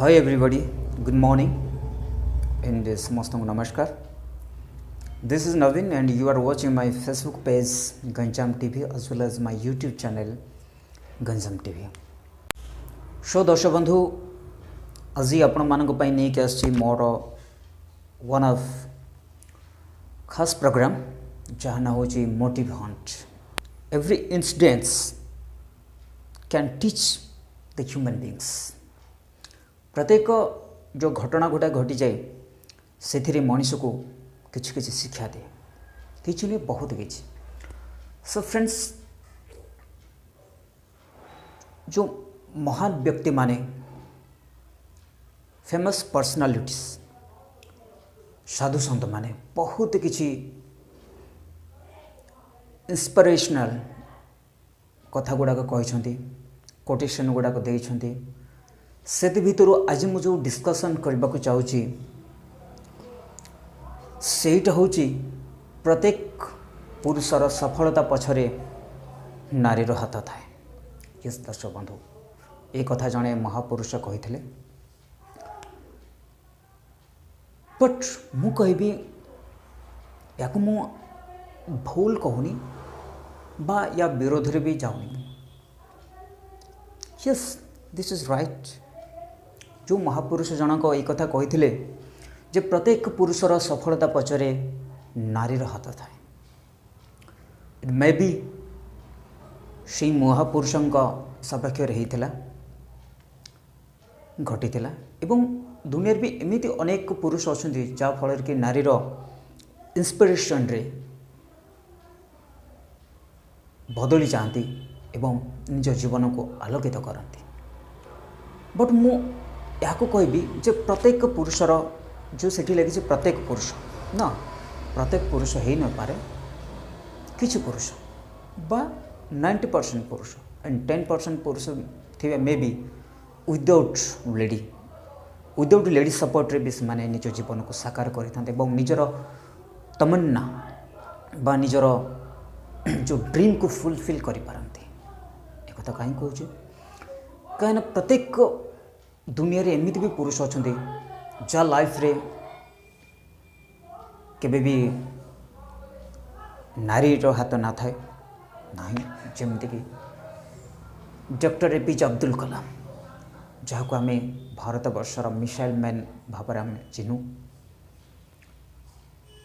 Hi everybody, good morning and Samastang Namaskar. This is Navin and you are watching my Facebook page Ganjam TV as well as my YouTube channel Ganjam TV. So दर्शक बंधु आज आपण मानक पई नै के आछि more one of खास प्रोग्राम जहाँ ना होची motive Hunt. Every incidents can teach the human beings. प्रत्येक जो घटना घटा घटी जाए से मनीष को किसी किसी शिक्षा दे किसी नहीं बहुत किसी. सो फ्रेंड्स, जो महान व्यक्ति माने फेमस पर्सनालिटीज साधु संत माने बहुत किसी इंस्पिरेशनल कथा गुड़ाक कहते कोटेशन गुड़ाक देइछन्ति. से भितर आज मुझे जो डिस्कसन करने को चाहूँगी सेटा हूँ प्रत्येक पुरुषर सफलता पछरे नारीर हाथ थाए. यस दर्शक बंधु, ये कथा जड़े महापुरुष कही. बट मु कहबी या मु भूल कहूनी बा या विरोध रे भी जाऊनी. Yes, this is right. जो महापुरुष जनक एक कथा कही जे प्रत्येक पुरुषर सफलता पछरे नारीर हाथ थाए. इट मे बी से महापुरुष सपक्ष होता घटी एवं दुनिया भी एमती अनेक पुरुष अच्छा जहाँ फल कि नारीर इंस्पिरेशन रे बदली जाती एवं निज जीवन को आलोकित करती. बट मु या कहबी जे प्रत्येक पुरुषर जो सेठी लगी प्रत्येक पुरुष ना प्रत्येक पुरुष हो न पारे. किछि पुरुष बा 90% पुरुष एंड 10% पुरुष थे may be without lady support रे भी माने निज जीवन को साकार करते निजर तमन्ना बा निजर जो ड्रीम को फुलफिल कर पारती. एक कथा कहीं कहूँ कहीं प्रत्येक दुनिया रे एमती भी पुरुष अच्छा जहाँ लाइफ रे केबे भी नारीर हाथ ना थाए ना. जमती कि डॉक्टर एपीजे अब्दुल कलाम जहाँ को आम भारत वर्षर मिसाइल मैन भाव आम चिन्हू.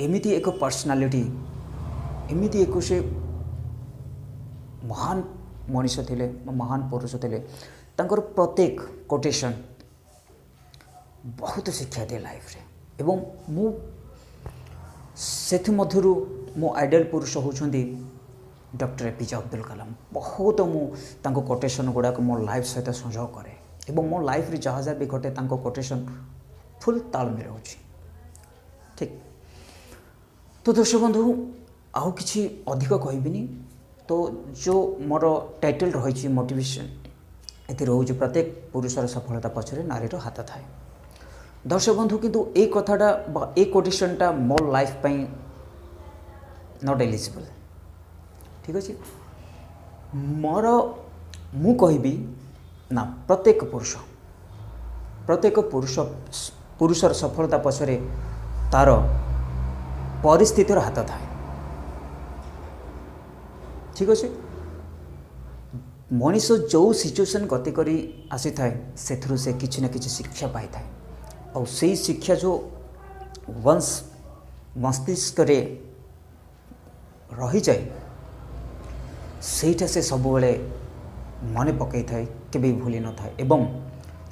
एमती एक पर्सनालिटी एमती एक से महान मनीष थे महान पुरुष थे. तांकर प्रत्येक कोटेशन बहुत शिक्षा दे लाइफ रे. एवं मु सेथि मध्यरु मो आइडियल पुरुष होउछन्ती डॉक्टर एपीजे अब्दुल कलाम. बहुत मु तांको कोटेशन गुड़ाक मो लाइफ सहित संयोग करे एवं मो लाइफ रे जहाँ जहाँ भी घटे तांको कोटेशन फुल तालमेल होछि. ठीक तो दर्शक बंधु आउ किछि अधिक कहबिनी. तो जो मोर टाइटल रही मोटिवेशन ये रोज प्रत्येक पुरुषर सफलता पछरे नारीर हाथ थाए. दर्शक बंधु किंतु ए कथाटा ए कोटेशनटा मोर लाइफ पई नॉट एलिजिबल. ठीक अच्छे मोर मु कहबी ना प्रत्येक पुरुषर सफलता पछरे तार परिस्थितिर हाथ थाए. ठीक अच्छे मनीष जो सिचुएशन गति करी आसी थाए सेथुरु से किछि ना किछि शिक्षा पाई थाए. और से शिक्षा जो वंश मस्तिष्क रे रही जाए सेटा से सब बेले मन पकई थाए केबे भूली न थाए एवं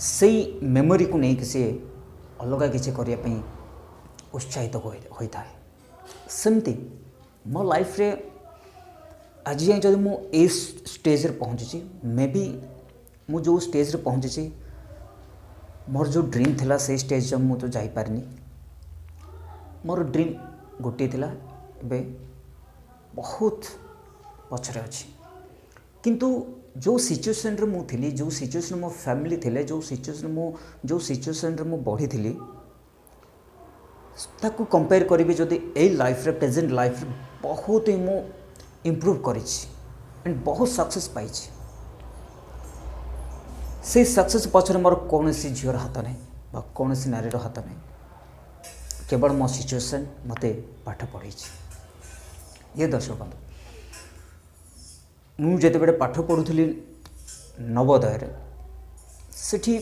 से मेमोरी को नहीं से अलग किसी करने पई उत्साहित होता है. सेमती मो लाइफ रे आज जाए जब मुझे स्टेज रे पहुँची मे बी मु जो स्टेज रे पहुँची मोर जो ड्रीम थिला से स्टेज जब मुझे जाई पारनी. मोर ड्रीम गोटे थिला बे बहुत पछरे अच्छी. किंतु जो सिचुएशन रे मु थिली जो सिचुएशन मो फैमिली थिले जो सिचुएशन रे मु बढ़ी थिली ताकू कंपेयर करी जदि ए लाइफ रे प्रेजेंट लाइफ रे बहुत ही मु इम्प्रूव करी एंड बहुत सक्सेस पाई. से सक्सेस पछरे मोर कौन सी झीर हाथ नहीं बा कौन सी नारीर हाथ नहीं, केवल मो सिचुएशन मते पाठ पढ़ी। ये दर्शक बंधु मुझे बड़े पाठ पढ़ुली नवोदय सेठी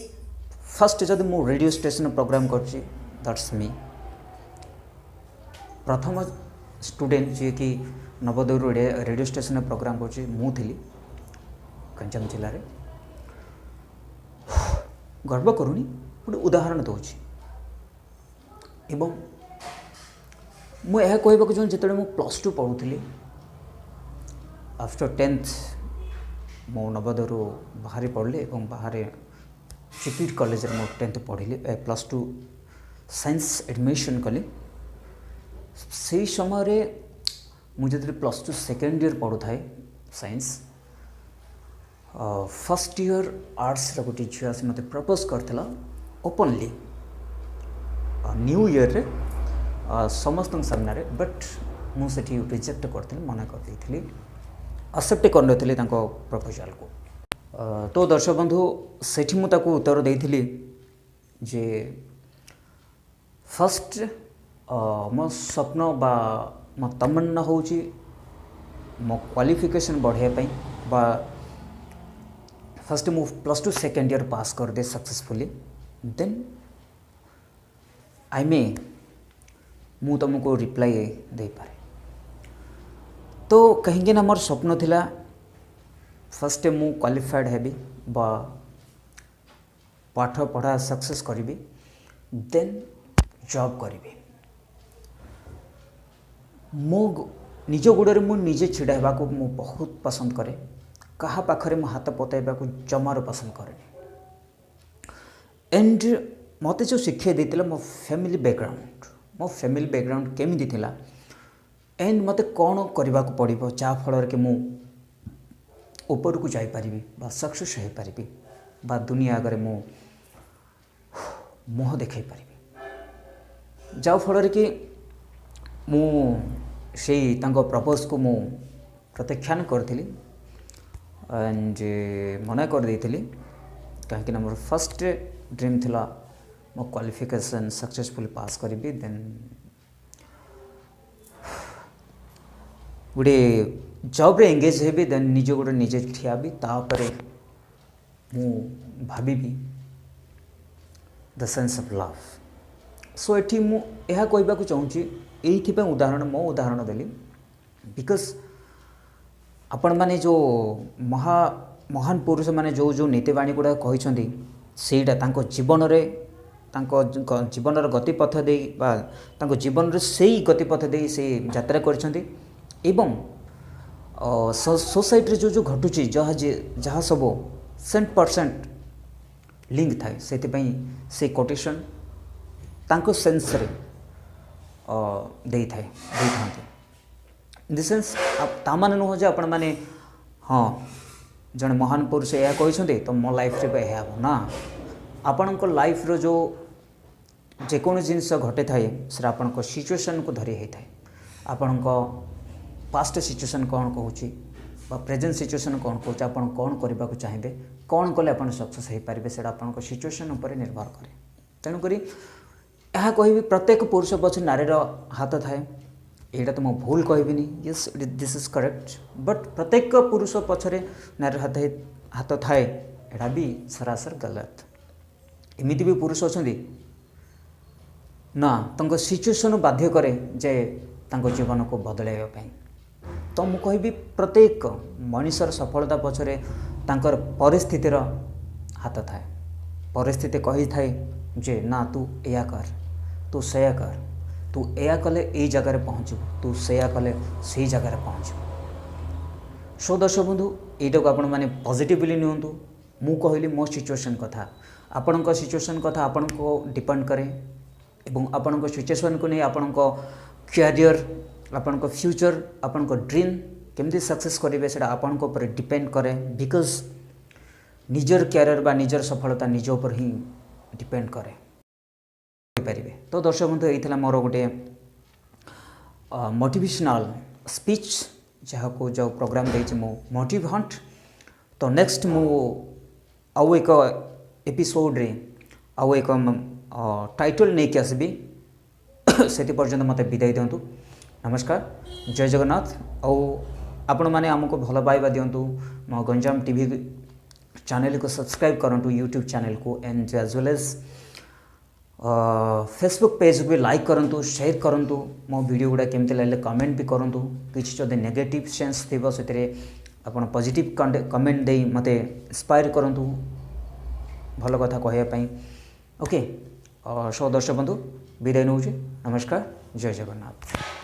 फर्स्ट जदि मु रेडियो स्टेशन प्रोग्राम करछि दैट्स मी प्रथम स्टूडेंट जी कि नवोदय रेडियो स्टेशन प्रोग्राम करछि मु थिली गंजाम जिले में। गर्व करूनी गोटे उदाहरण दूसरी एवं मुझे कहवाक चाहूँ जो मु +2 पढ़ुली आफ्टर 10th मो नवोदय बाहरी पढ़ली और बाहर चिपीट कॉलेज में 10th पढ़ी +2 साइंस एडमिशन कली। से समय मुझे +2 सेकेंड ईयर पढ़ुए साइंस फर्स्ट ईयर आर्ट्स गोटे झील आस मत प्रपोज करथिला ओपनली न्यू ईयर रे समस्त सामने, बट मुझे रिजेक्ट करती मना कर एक्सेप्ट करनी प्रपोजल को। तो दर्शक बंधु सेठी मु ताको उत्तर देइथिली जे फर्स्ट मो स्वप्न बा मो तमन्ना होची मो क्वालिफिकेशन बढ़ाई बा फर्स्ट मु +2 सेकेंड ईयर पास कर दे सक्सेसफुली, देन आई मे मु तुमको रिप्लाई दे पारे। तो कहीं मोर स्वप्न थिला फर्स्ट मु क्वालिफाइड हेबी बा पाठ पढ़ा सक्सेस करी, देन जॉब करी। मो निज गोड़े मु निजे छिड़ा होगा को मु बहुत पसंद करे, कहा पाखरे मो हाथ पताइबा को जमार पसंद करे। एंड मते जो शिक्षा देतिला मो फैमिली बैकग्राउंड केमिति थिला एंड मते कौन करने को पड़ो जहाँ फल कि मु ऊपर को जाई पारिबी बा सक्सेस हो पारिबी बा दुनिया आगे मु मुह देखाई पारिबी, जहाँ फल कि मु से प्रपोज को मु प्रत्याख्यान करी एंड मना कर देइथिली कहीं मोर फर्स्ट ड्रीम थिला मो क्वालिफिकेशन सक्सेसफुली पास करी, देन गोटे जॉब रे एंगेज हेबी, देन निज गोटे निजे ठिया भी तापर मु भाबी द सेंस ऑफ लव। सो एठी मु यह कहबा को चाहूँगी ये उदाहरण मो उदाहरण देली बिकज आपण माने जो महान पुरुष माने जो जो नीतिवाणी गुड़ा कहते सेटा तांको जीवन रे तांको जीवनर गतिपथ दे बा तांको जीवन रे सेही गतिपथ दे से यात्रा करछंती एवं सोसाइटी जो जो घटुची जहाँ जहाँ सब 100% लिंक थाए से कोटेशन तांको सेंस रे दे थाए इन द सेंस ता माने नुह जे आपण माने हाँ जन महान पुरुष यह कहते तो मो लाइफ रे यह हम ना आपणको लाइफ रो जो जेको जिनस घटे थाए से आपण सिचुएशन को धरी होता है, आपण पास्ट सिचुएशन कौन कहूँ प्रेजेंट सिचुएशन कौन कहूँ आपन कौन करने को चाहिए कौन कले आप सक्सेस हो पारे से आपन सिचुएशन उपर निर्भर कै। तेणुक यह कह प्रत्येक पुरुष पक्ष नारीर हाथ थाए यहाँ तो मुझे भूल कहबिनी, yes this is correct, but प्रत्येक पुरुष पक्षरे नारी हाथ थाए यहाँ भी सरासर गलत। एमती भी पुरुष अच्छा ना तंग सिचुएशन बाध्य करे जे तांको जीवन को बदलैया। तो मु कहबी प्रत्येक मनुष्यर सफलता पछरे तांकर परिस्थितिर हाथ थाए। परिस्थिति कही थाए जे ना तू या कर तू सेया कर तू या कले ए जगार पहुँचू तू सेया कले से जगार पहुँचू। सो दर्शक बंधु यटा को आपण मैंने पॉजिटिवली नियंतु। मु कहली मो सिचुएशन कथा आपण सिचुएशन कथा आपण को डिपेंड करे एवं आपण सिचुएशन को नहीं आपण कैरियर आपण फ्यूचर आपण ड्रीम केमती सक्सेस करेंगे से आपण ऊपर डिपेंड करे बिकज निजर कैरियर बा निजर सफलता निज उपर ही डिपेंड करे पारे। तो दर्शक बंधु ये मोर गोटे मोटिवेशनल स्पीच जहाँ को जो प्रोग्राम देती मो मोटिव हंट। तो नेक्स्ट मु आउ एक एपिसोड रे आउ एक टाइटल नहीं कि आसबि से पर्यंत मत विदाई दिंतु। नमस्कार, जय जगन्नाथ। आपण मैंने आमको भल पाइबा दिंतु। मो गंजाम टीवी चैनल को सब्सक्राइब करूँ, यूट्यूब चैनल को, and as well as Facebook page भी लाइक करूँ, शेयर करूँ। मो वीडियो गुड़ा केमती लगे कमेंट भी करूँ। किसी जब नेगेटिव सेंस थी से आपड़ पॉजिटिव कमेंट दे मत इंस्पायर करूँ भल कथा कहवाई। ओके, सो दर्शक बंधु विदाय नौ। नमस्कार, जय जगन्नाथ।